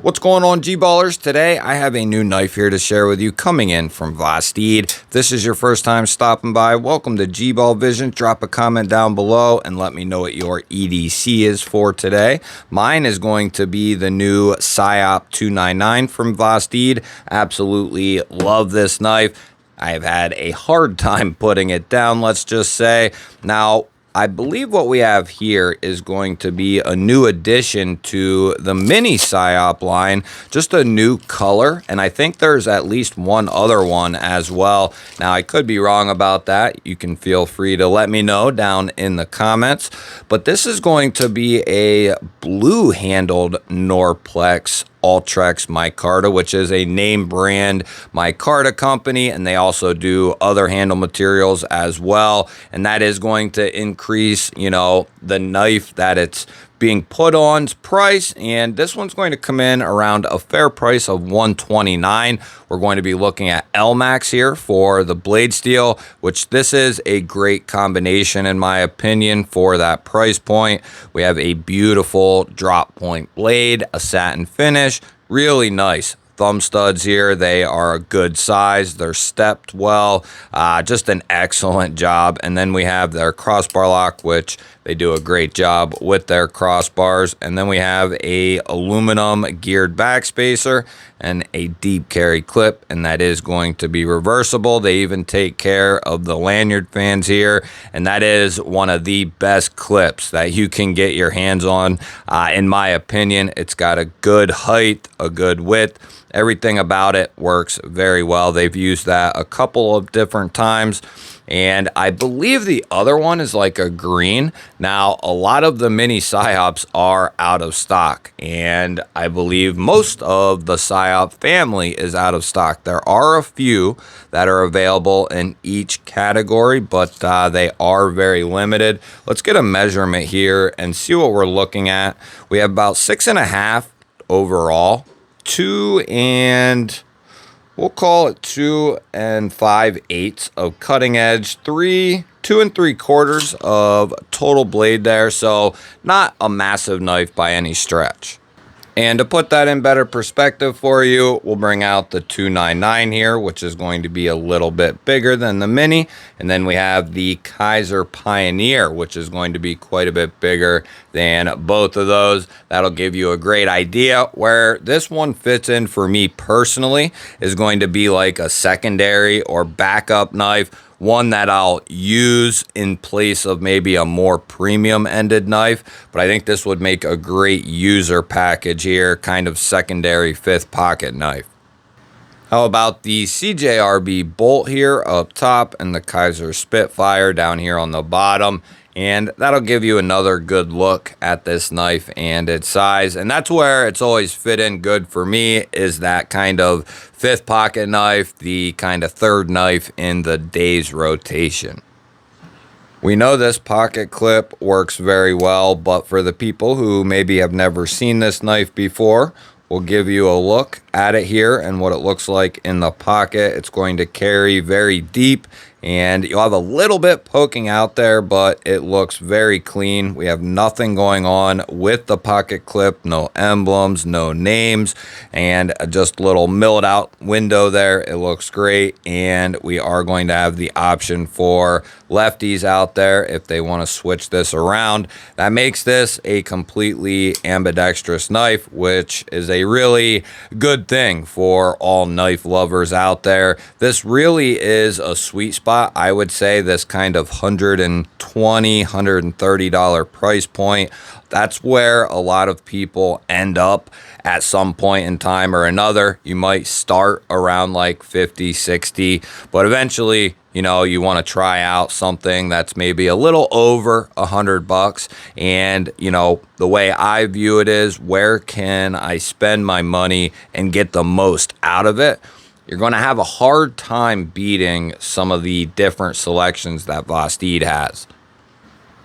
What's going on, G-Ballers? Today I have a new knife here to share with you coming in from Vosteed. If this is your first time stopping by, welcome to GBall Vision. Drop a comment down below and let me know what your EDC is for today. Mine is going to be the new Psyop 299 from Vosteed. Absolutely love this knife. I have had a hard time putting it down, let's just say. Now, I believe what we have here is going to be a new addition to the mini Psyop line, just a new color, and I think there's at least one other one as well. Now, I could be wrong about that. You can feel free to let me know down in the comments, but this is going to be a blue-handled Norplex Ultrex micarta, which is a name brand micarta company, and they also do other handle materials as well, and that is going to increase, the knife that it's being put on's price, and this one's going to come in around a fair price of $129. We're going to be looking at LMAX here for the blade steel, which this is a great combination in my opinion for that price point. We have a beautiful drop point blade, a satin finish, really nice thumb studs here. They are a good size. They're stepped well. Just an excellent job. And then we have their crossbar lock, which they do a great job with their crossbars. And then we have a aluminum geared backspacer and a deep carry clip, and that is going to be reversible. They even take care of the lanyard fans here, and that is one of the best clips that you can get your hands on. In my opinion, it's got a good height, a good width. Everything about it works very well. They've used that a couple of different times, and I believe the other one is like a green. Now, a lot of the mini Psyops are out of stock, and I believe most of the Psyop family is out of stock. There are a few that are available in each category, but they are very limited. Let's get a measurement here and see what we're looking at. We have about 6.5 overall. We'll call it 2 5/8 of cutting edge, 2 3/4 of total blade there. So not a massive knife by any stretch. And to put that in better perspective for you, we'll bring out the 299 here, which is going to be a little bit bigger than the mini. And then we have the Kaiser Pioneer, which is going to be quite a bit bigger than both of those. That'll give you a great idea. Where this one fits in for me personally is going to be like a secondary or backup knife, one that I'll use in place of maybe a more premium ended knife, but I think this would make a great user package here, kind of secondary fifth pocket knife. How about the CJRB bolt here up top and the Kaiser Spitfire down here on the bottom? And that'll give you another good look at this knife and its size. And that's where it's always fit in good for me, is that kind of fifth pocket knife, the kind of third knife in the day's rotation. We know this pocket clip works very well, but for the people who maybe have never seen this knife before, we'll give you a look at it here and what it looks like in the pocket. It's going to carry very deep, and you'll have a little bit poking out there, but it looks very clean. We have nothing going on with the pocket clip, no emblems, no names, and just a little milled out window there. It looks great, and we are going to have the option for lefties out there if they want to switch this around. That makes this a completely ambidextrous knife, which is a really good thing for all knife lovers out there. This really is a sweet spot. I would say this kind of $120, $130 price point. That's where a lot of people end up at some point in time or another. You might start around like 50, 60, but eventually, you want to try out something that's maybe a little over $100. And, the way I view it is, where can I spend my money and get the most out of it? You're going to have a hard time beating some of the different selections that Vosteed has.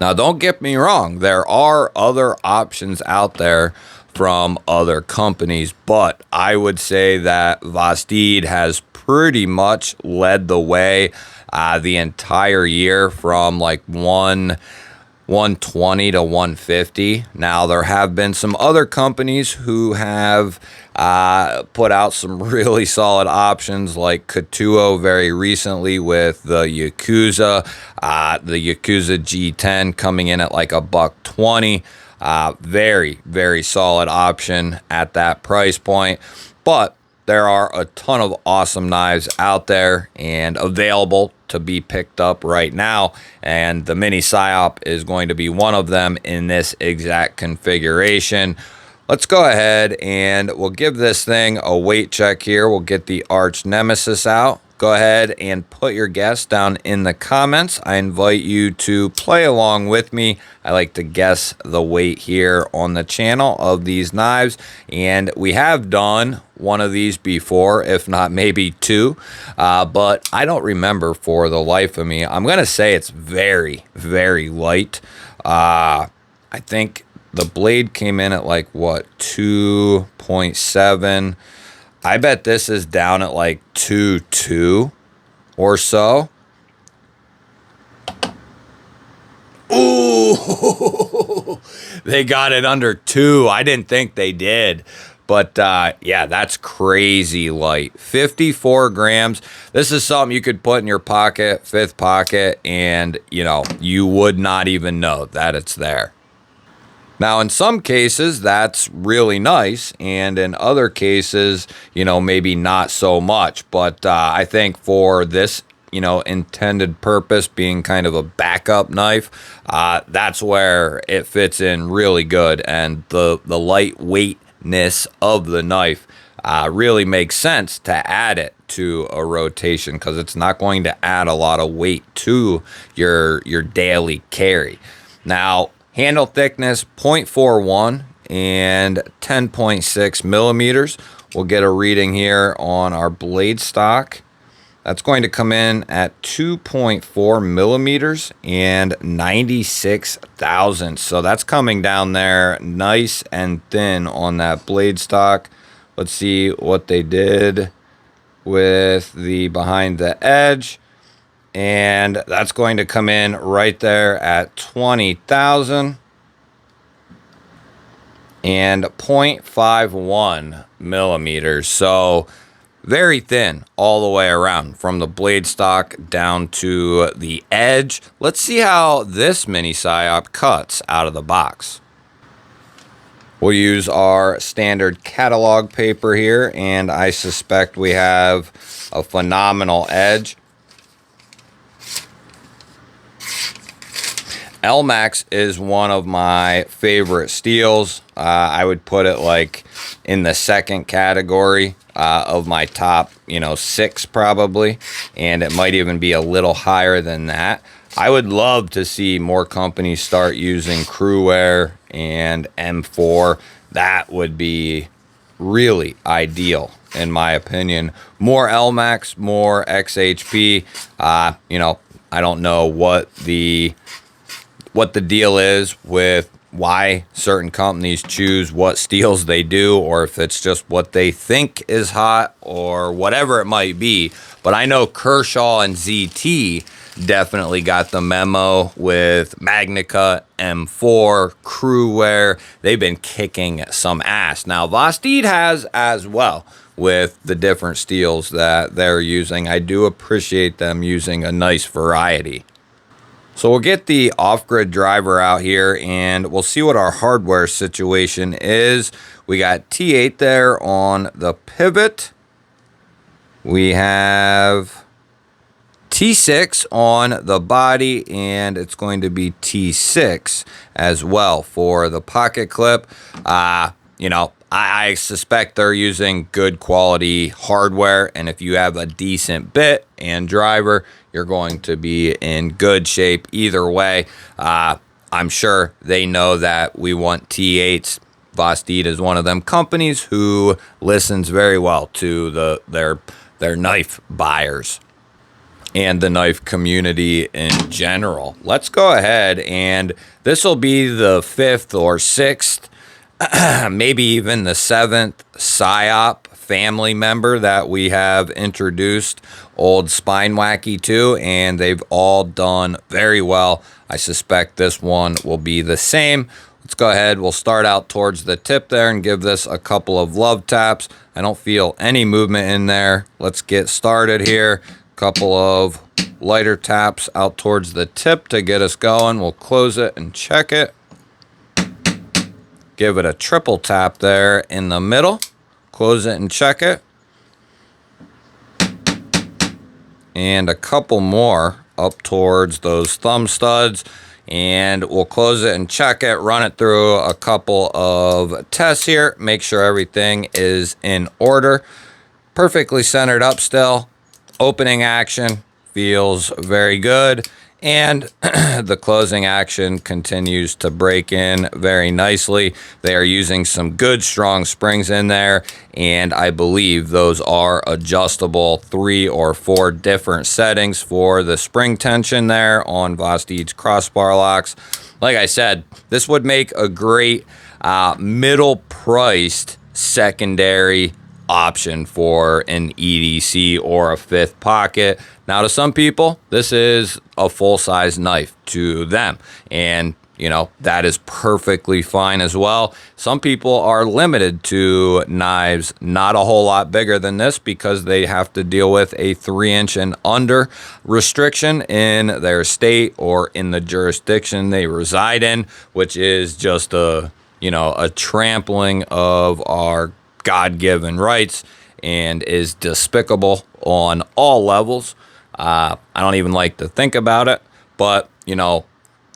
Now, don't get me wrong. There are other options out there from other companies, but I would say that Vosteed has pretty much led the way the entire year, from like one 120 to 150. Now, there have been some other companies who have put out some really solid options, like Katuo very recently with the Yakuza G10 coming in at like $120. Very, very solid option at that price point. But there are a ton of awesome knives out there and available to be picked up right now, and the mini Psyop is going to be one of them in this exact configuration. Let's go ahead and we'll give this thing a weight check here. We'll get the arch nemesis out. Go ahead and put your guess down in the comments. I invite you to play along with me. I like to guess the weight here on the channel of these knives, and we have done one of these before, if not maybe two, but I don't remember for the life of me. I'm gonna say it's very, very light. I think the blade came in at like what, 2.7. I bet this is down at like 2.2 or so. Ooh, they got it under 2. I didn't think they did. But yeah, that's crazy light. 54 grams. This is something you could put in your pocket, fifth pocket, and you would not even know that it's there. Now, in some cases, that's really nice, and in other cases, maybe not so much. But I think for this, intended purpose being kind of a backup knife, that's where it fits in really good, and the lightweightness of the knife really makes sense to add it to a rotation, because it's not going to add a lot of weight to your daily carry. Now, handle thickness 0.41 and 10.6 millimeters. We'll get a reading here on our blade stock. That's going to come in at 2.4 millimeters and 96 thousandths. So that's coming down there nice and thin on that blade stock. Let's see what they did with the behind the edge. And that's going to come in right there at 20,000 and 0.51 millimeters. So very thin all the way around from the blade stock down to the edge. Let's see how this mini Psyop cuts out of the box. We'll use our standard catalog paper here, and I suspect we have a phenomenal edge. LMAX is one of my favorite steels. I would put it like in the second category of my top, 6 probably, and it might even be a little higher than that. I would love to see more companies start using Crewwear and M4. That would be really ideal, in my opinion. More LMAX, more XHP. I don't know what the deal is with why certain companies choose what steels they do, or if it's just what they think is hot or whatever it might be. But I know Kershaw and ZT definitely got the memo with MagnaCut, M4, Crewwear. They've been kicking some ass. Now, Vosteed has as well with the different steels that they're using. I do appreciate them using a nice variety. So we'll get the off-grid driver out here, and we'll see what our hardware situation is. We got T8 there on the pivot. We have T6 on the body, and it's going to be T6 as well for the pocket clip. I suspect they're using good quality hardware, and if you have a decent bit and driver, you're going to be in good shape either way. I'm sure they know that we want T8s. Vosteed is one of them companies who listens very well to their knife buyers and the knife community in general. Let's go ahead, and this will be the 5th or 6th, maybe even the 7th Psyop family member that we have introduced old Spine Wacky to, and they've all done very well. I suspect this one will be the same. Let's go ahead. We'll start out towards the tip there and give this a couple of love taps. I don't feel any movement in there. Let's get started here. Couple of lighter taps out towards the tip to get us going. We'll close it and check it. Give it a triple tap there in the middle. Close it and check it. And a couple more up towards those thumb studs. And we'll close it and check it. Run it through a couple of tests here. Make sure everything is in order. Perfectly centered up still. Opening action feels very good. And the closing action continues to break in very nicely. They are using some good strong springs in there, and I believe those are adjustable 3 or 4 different settings for the spring tension there on Vosteed's crossbar locks. Like I said, this would make a great middle priced secondary option for an EDC or a 5th pocket. Now, to some people, this is a full-size knife to them, and you know, that is perfectly fine as well. Some people are limited to knives not a whole lot bigger than this because they have to deal with a 3-inch and under restriction in their state or in the jurisdiction they reside in, which is just a trampling of our God-given rights and is despicable on all levels. I don't even like to think about it, but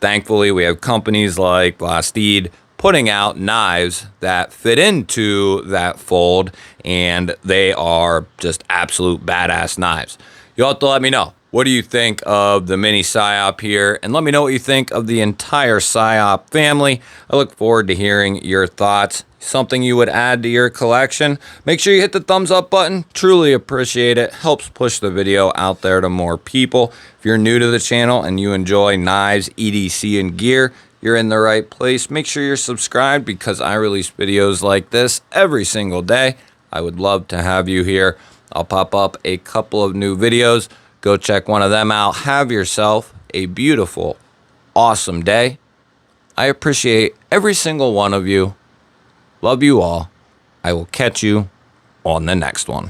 thankfully we have companies like Vosteed putting out knives that fit into that fold, and they are just absolute badass knives. You'll have to let me know, what do you think of the mini Psyop here? And let me know what you think of the entire Psyop family. I look forward to hearing your thoughts. Something you would add to your collection? Make sure you hit the thumbs up button. Truly appreciate it. Helps push the video out there to more people. If you're new to the channel and you enjoy knives, EDC, and gear, you're in the right place. Make sure you're subscribed because I release videos like this every single day. I would love to have you here. I'll pop up a couple of new videos. Go check one of them out. Have yourself a beautiful, awesome day. I appreciate every single one of you. Love you all. I will catch you on the next one.